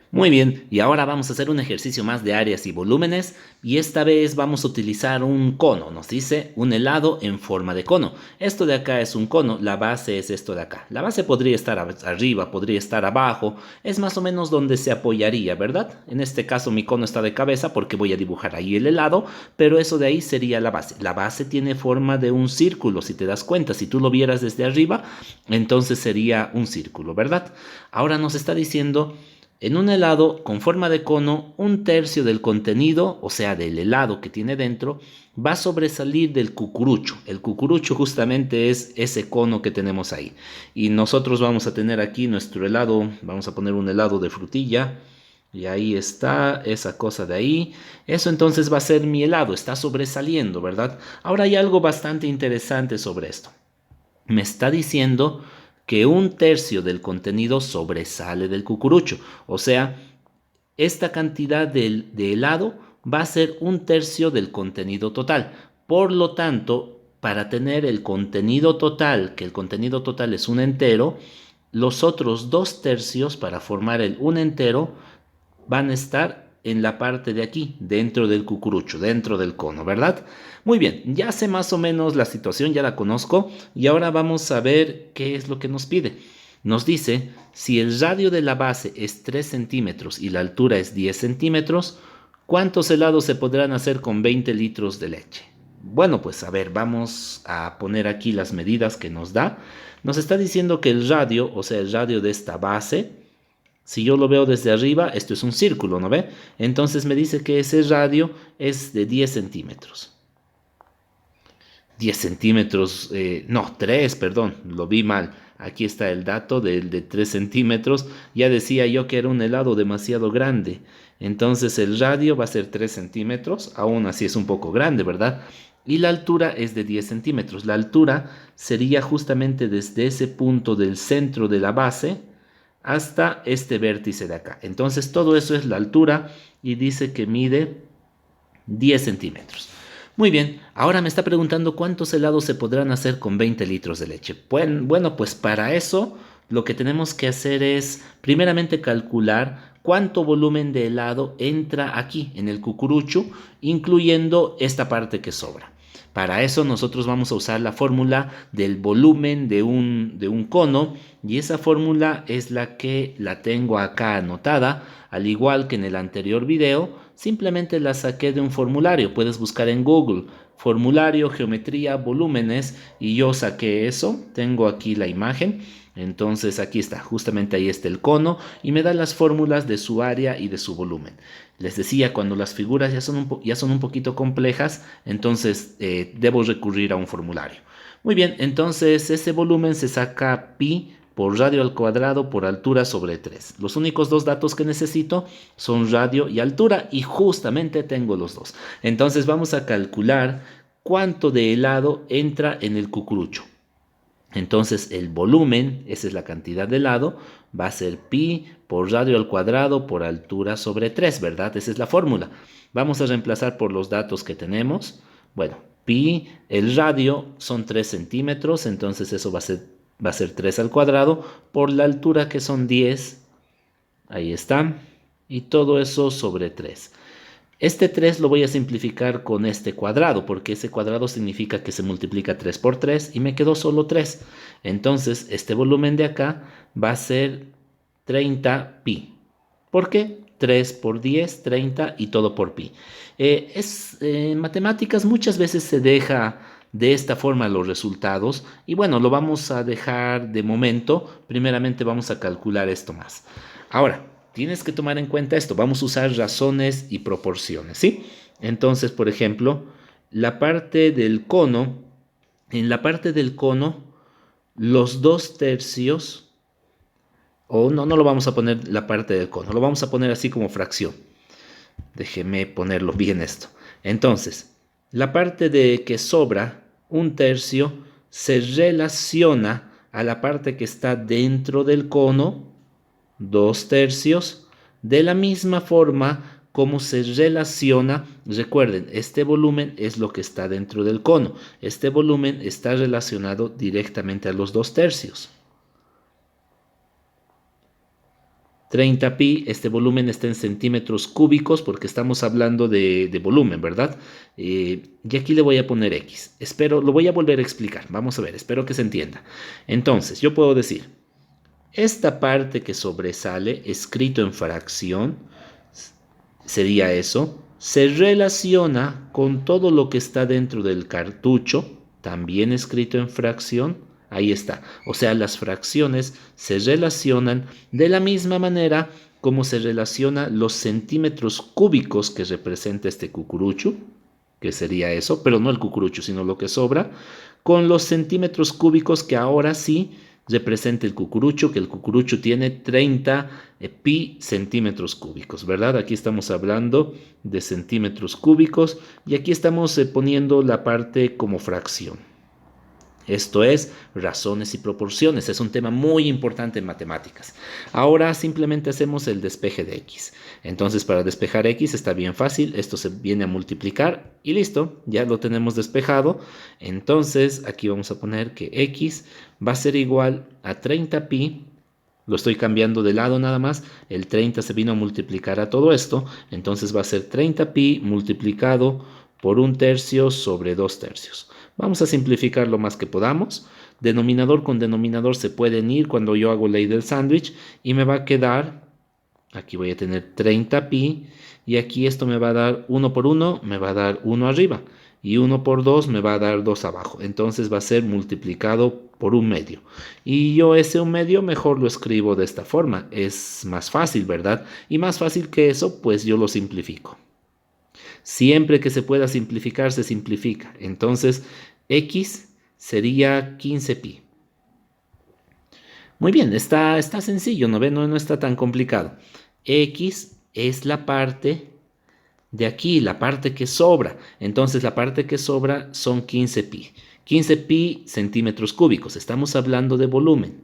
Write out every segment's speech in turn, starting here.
Muy bien, y ahora vamos a hacer un ejercicio más de áreas y volúmenes y esta vez vamos a utilizar un cono, nos dice un helado en forma de cono. Esto de acá es un cono, la base es esto de acá. La base podría estar arriba, podría estar abajo, es más o menos donde se apoyaría, ¿verdad? En este caso mi cono está de cabeza porque voy a dibujar ahí el helado, pero eso de ahí sería la base. La base tiene forma de un círculo, si te das cuenta, si tú lo vieras desde arriba, entonces sería un círculo, ¿verdad? Ahora nos está diciendo en un helado con forma de cono, un tercio del contenido, o sea, del helado que tiene dentro, va a sobresalir del cucurucho. El cucurucho justamente es ese cono que tenemos ahí. Y nosotros vamos a tener aquí nuestro helado, vamos a poner un helado de frutilla. Y ahí está esa cosa de ahí. Eso entonces va a ser mi helado, está sobresaliendo, ¿verdad? Ahora hay algo bastante interesante sobre esto. Me está diciendo que un tercio del contenido sobresale del cucurucho. O sea, esta cantidad de helado va a ser un tercio del contenido total. Por lo tanto, para tener el contenido total, que el contenido total es un entero, los otros dos tercios para formar el un entero van a estar en la parte de aquí, dentro del cucurucho, dentro del cono, ¿verdad? Muy bien, ya sé más o menos la situación, ya la conozco y ahora vamos a ver qué es lo que nos pide. Nos dice, si el radio de la base es 3 centímetros y la altura es 10 centímetros, ¿cuántos helados se podrán hacer con 20 litros de leche? Bueno, pues a ver, vamos a poner aquí las medidas que nos da. Nos está diciendo que el radio, o sea, el radio de esta base, si yo lo veo desde arriba, esto es un círculo, ¿no ve? Entonces me dice que ese radio es de 10 centímetros. 10 centímetros, no, 3, perdón, lo vi mal. Aquí está el dato del de 3 centímetros. Ya decía yo que era un helado demasiado grande. Entonces el radio va a ser 3 centímetros, aún así es un poco grande, ¿verdad? Y la altura es de 10 centímetros. La altura sería justamente desde ese punto del centro de la base hasta este vértice de acá. Entonces todo eso es la altura y dice que mide 10 centímetros. Muy bien, ahora me está preguntando cuántos helados se podrán hacer con 20 litros de leche. Bueno, pues para eso lo que tenemos que hacer es primeramente calcular cuánto volumen de helado entra aquí en el cucurucho, incluyendo esta parte que sobra. Para eso nosotros vamos a usar la fórmula del volumen de un cono y esa fórmula es la que la tengo acá anotada, al igual que en el anterior video, simplemente la saqué de un formulario. Puedes buscar en Google formulario, geometría, volúmenes y yo saqué eso. Tengo aquí la imagen. Entonces aquí está, justamente ahí está el cono y me da las fórmulas de su área y de su volumen. Les decía, cuando las figuras ya son un poquito complejas, entonces debo recurrir a un formulario. Muy bien, entonces ese volumen se saca pi por radio al cuadrado por altura sobre 3. Los únicos dos datos que necesito son radio y altura y justamente tengo los dos. Entonces vamos a calcular cuánto de helado entra en el cucurucho. Entonces el volumen, esa es la cantidad de helado, va a ser pi por radio al cuadrado por altura sobre 3, ¿verdad? Esa es la fórmula. Vamos a reemplazar por los datos que tenemos. Bueno, pi, el radio son 3 centímetros, entonces eso va a ser 3 al cuadrado por la altura que son 10. Ahí está. Y todo eso sobre 3. Este 3 lo voy a simplificar con este cuadrado, porque ese cuadrado significa que se multiplica 3 por 3 y me quedó solo 3. Entonces, este volumen de acá va a ser 30 pi. ¿Por qué? 3 por 10, 30 y todo por pi. En matemáticas muchas veces se deja de esta forma los resultados y bueno, lo vamos a dejar de momento. Primeramente vamos a calcular esto más. Ahora, tienes que tomar en cuenta esto. Vamos a usar razones y proporciones, ¿sí? Entonces, por ejemplo, la parte del cono, en la parte del cono, los dos tercios, o no, no lo vamos a poner la parte del cono, lo vamos a poner así como fracción. Déjeme ponerlo bien esto. Entonces, la parte de que sobra, un tercio, se relaciona a la parte que está dentro del cono, dos tercios, de la misma forma como se relaciona, recuerden, este volumen es lo que está dentro del cono, este volumen está relacionado directamente a los dos tercios. 30 pi, este volumen está en centímetros cúbicos porque estamos hablando de volumen, ¿verdad? Y aquí le voy a poner X. Espero, lo voy a volver a explicar. Vamos a ver, espero que se entienda. Entonces, yo puedo decir, esta parte que sobresale, escrito en fracción, sería eso, se relaciona con todo lo que está dentro del cartucho, también escrito en fracción. Ahí está. O sea, las fracciones se relacionan de la misma manera como se relacionan los centímetros cúbicos que representa este cucurucho, que sería eso, pero no el cucurucho, sino lo que sobra, con los centímetros cúbicos que ahora sí representa el cucurucho, que el cucurucho tiene 30 pi centímetros cúbicos, ¿verdad? Aquí estamos hablando de centímetros cúbicos y aquí estamos poniendo la parte como fracción. Esto es razones y proporciones. Es un tema muy importante en matemáticas. Ahora simplemente hacemos el despeje de x. Entonces, para despejar x está bien fácil. Esto se viene a multiplicar y listo. Ya lo tenemos despejado. Entonces, aquí vamos a poner que x va a ser igual a 30 pi. Lo estoy cambiando de lado nada más. El 30 se vino a multiplicar a todo esto. Entonces va a ser 30 pi multiplicado por 1/3 sobre 2/3. Vamos a simplificar lo más que podamos. Denominador con denominador se pueden ir cuando yo hago ley del sándwich y me va a quedar, aquí voy a tener 30 pi y aquí esto me va a dar 1 por 1, me va a dar 1 arriba y 1 por 2 me va a dar 2 abajo. Entonces va a ser multiplicado por 1/2. Y yo ese 1/2 mejor lo escribo de esta forma. Es más fácil, ¿verdad? Y más fácil que eso, pues yo lo simplifico. Siempre que se pueda simplificar, se simplifica. Entonces, x sería 15 pi. Muy bien, está sencillo, ¿no ve? No está tan complicado. X es la parte de aquí, la parte que sobra. Entonces, la parte que sobra son 15 pi. 15 pi centímetros cúbicos. Estamos hablando de volumen.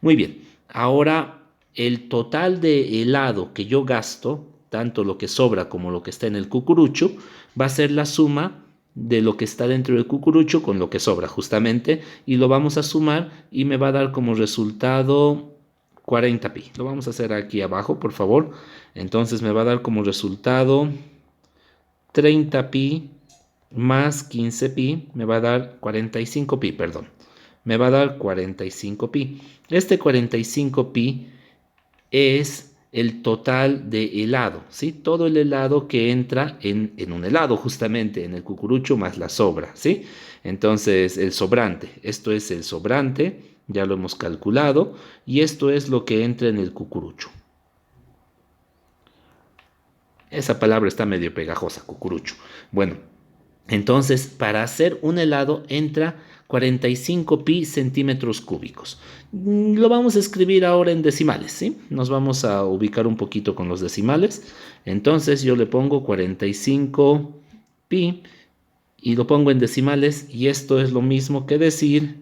Muy bien, ahora el total de helado que yo gasto, tanto lo que sobra como lo que está en el cucurucho, va a ser la suma de lo que está dentro del cucurucho con lo que sobra justamente, y lo vamos a sumar y me va a dar como resultado 40 pi. Lo vamos a hacer aquí abajo, por favor. Entonces me va a dar como resultado 30 pi más 15 pi, me va a dar 45 pi, perdón. Me va a dar 45 pi. Este 45 pi es el total de helado, ¿sí? Todo el helado que entra en un helado, justamente, en el cucurucho más la sobra, ¿sí? Entonces, el sobrante. Esto es el sobrante, ya lo hemos calculado, y esto es lo que entra en el cucurucho. Esa palabra está medio pegajosa, cucurucho. Bueno, entonces, para hacer un helado entra 45 pi centímetros cúbicos. Lo vamos a escribir ahora en decimales, ¿sí? Nos vamos a ubicar un poquito con los decimales. Entonces yo le pongo 45 pi y lo pongo en decimales y esto es lo mismo que decir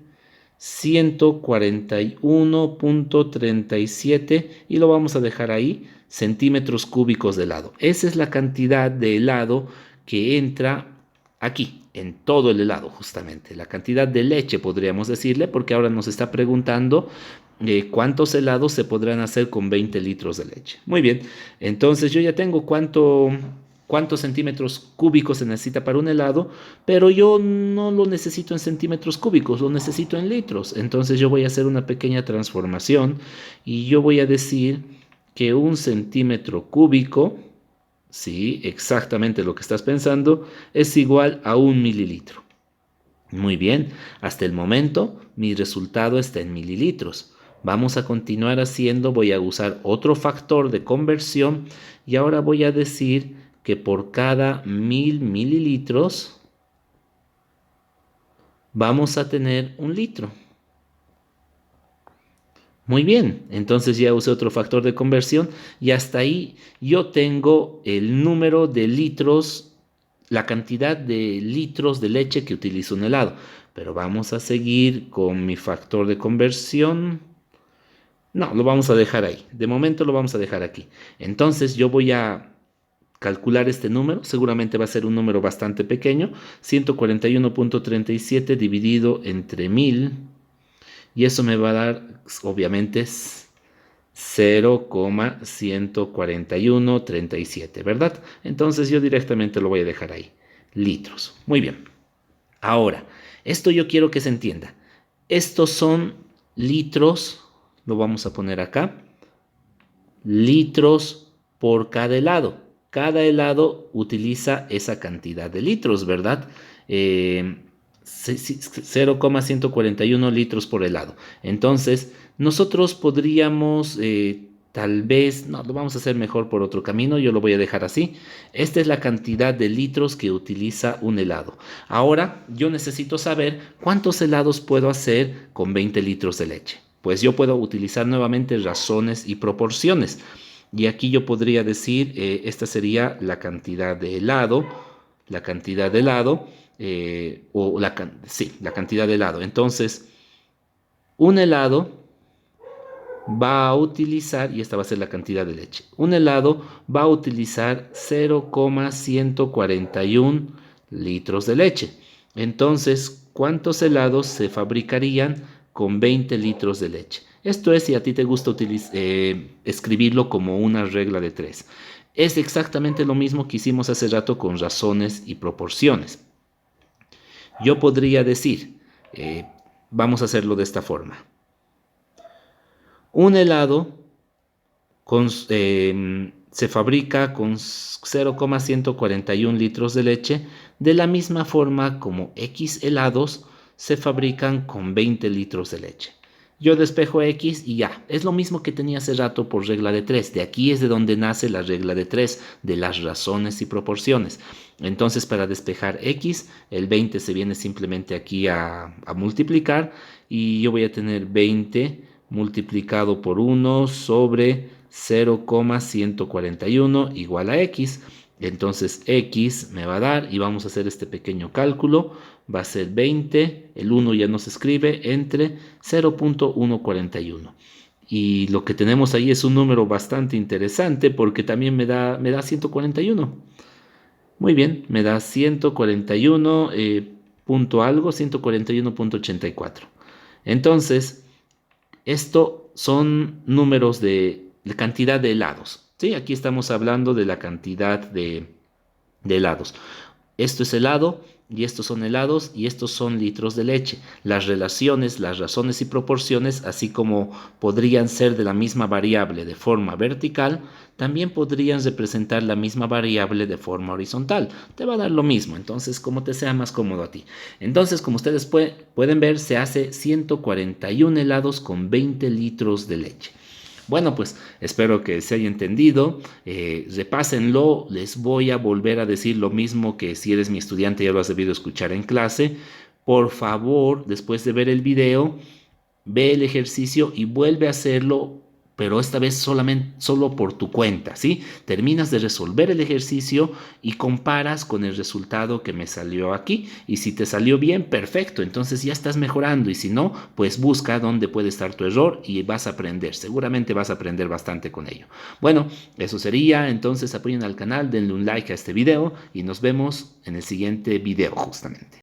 141.37 y lo vamos a dejar ahí, centímetros cúbicos de helado. Esa es la cantidad de helado que entra aquí, en todo el helado justamente. La cantidad de leche podríamos decirle, porque ahora nos está preguntando cuántos helados se podrán hacer con 20 litros de leche. Muy bien, entonces yo ya tengo cuántos centímetros cúbicos se necesita para un helado, pero yo no lo necesito en centímetros cúbicos, lo necesito en litros. Entonces yo voy a hacer una pequeña transformación y yo voy a decir que 1 centímetro cúbico, sí, exactamente lo que estás pensando, es igual a 1 mililitro. Muy bien, hasta el momento mi resultado está en mililitros. Vamos a continuar haciendo, voy a usar otro factor de conversión y ahora voy a decir que por cada 1000 mililitros vamos a tener 1 litro. Muy bien, entonces ya usé otro factor de conversión y hasta ahí yo tengo el número de litros, la cantidad de litros de leche que utilizo en helado. Pero vamos a seguir con mi factor de conversión. No, lo vamos a dejar ahí. De momento lo vamos a dejar aquí. Entonces yo voy a calcular este número. Seguramente va a ser un número bastante pequeño. 141.37 dividido entre 1000. Y eso me va a dar, obviamente, 0,14137, ¿verdad? Entonces yo directamente lo voy a dejar ahí. Litros. Muy bien. Ahora, esto yo quiero que se entienda. Estos son litros, lo vamos a poner acá, litros por cada helado. Cada helado utiliza esa cantidad de litros, ¿verdad? 0,141 litros por helado. Entonces, nosotros podríamos, tal vez, no, lo vamos a hacer mejor por otro camino, yo lo voy a dejar así. Esta es la cantidad de litros que utiliza un helado. Ahora, yo necesito saber cuántos helados puedo hacer con 20 litros de leche. Pues yo puedo utilizar nuevamente razones y proporciones. Y aquí yo podría decir, esta sería la cantidad de helado, sí, la cantidad de helado. Entonces, un helado va a utilizar, y esta va a ser la cantidad de leche, un helado va a utilizar 0,141 litros de leche. Entonces, ¿cuántos helados se fabricarían con 20 litros de leche? Esto es si a ti te gusta escribirlo como una regla de tres. Es exactamente lo mismo que hicimos hace rato con razones y proporciones. Yo podría decir, vamos a hacerlo de esta forma. Un helado se fabrica con 0,141 litros de leche, de la misma forma como X helados se fabrican con 20 litros de leche. Yo despejo X y ya, es lo mismo que tenía hace rato por regla de 3. De aquí es de donde nace la regla de 3, de las razones y proporciones. Entonces, para despejar X, el 20 se viene simplemente aquí a multiplicar y yo voy a tener 20 multiplicado por 1 sobre 0,141 igual a X. Entonces X me va a dar, y vamos a hacer este pequeño cálculo, va a ser 20, el 1 ya no se escribe, entre 0,141. Y lo que tenemos ahí es un número bastante interesante porque también me da 141. Muy bien, me da 141 punto algo, 141,84. Entonces, esto son números de cantidad de helados. ¿Sí? Aquí estamos hablando de la cantidad de helados. Esto es helado y estos son helados y estos son litros de leche. Las relaciones, las razones y proporciones, así como podrían ser de la misma variable de forma vertical, también podrían representar la misma variable de forma horizontal. Te va a dar lo mismo, entonces como te sea más cómodo a ti. Entonces, como ustedes pueden ver, se hace 141 helados con 20 litros de leche. Bueno, pues espero que se haya entendido. Repásenlo. Les voy a volver a decir lo mismo que si eres mi estudiante ya lo has debido escuchar en clase. Por favor, después de ver el video, ve el ejercicio y vuelve a hacerlo, pero esta vez solo por tu cuenta, ¿sí? Terminas de resolver el ejercicio y comparas con el resultado que me salió aquí. Y si te salió bien, perfecto, entonces ya estás mejorando. Y si no, pues busca dónde puede estar tu error y vas a aprender. Seguramente vas a aprender bastante con ello. Bueno, eso sería. Entonces apoyen al canal, denle un like a este video y nos vemos en el siguiente video justamente.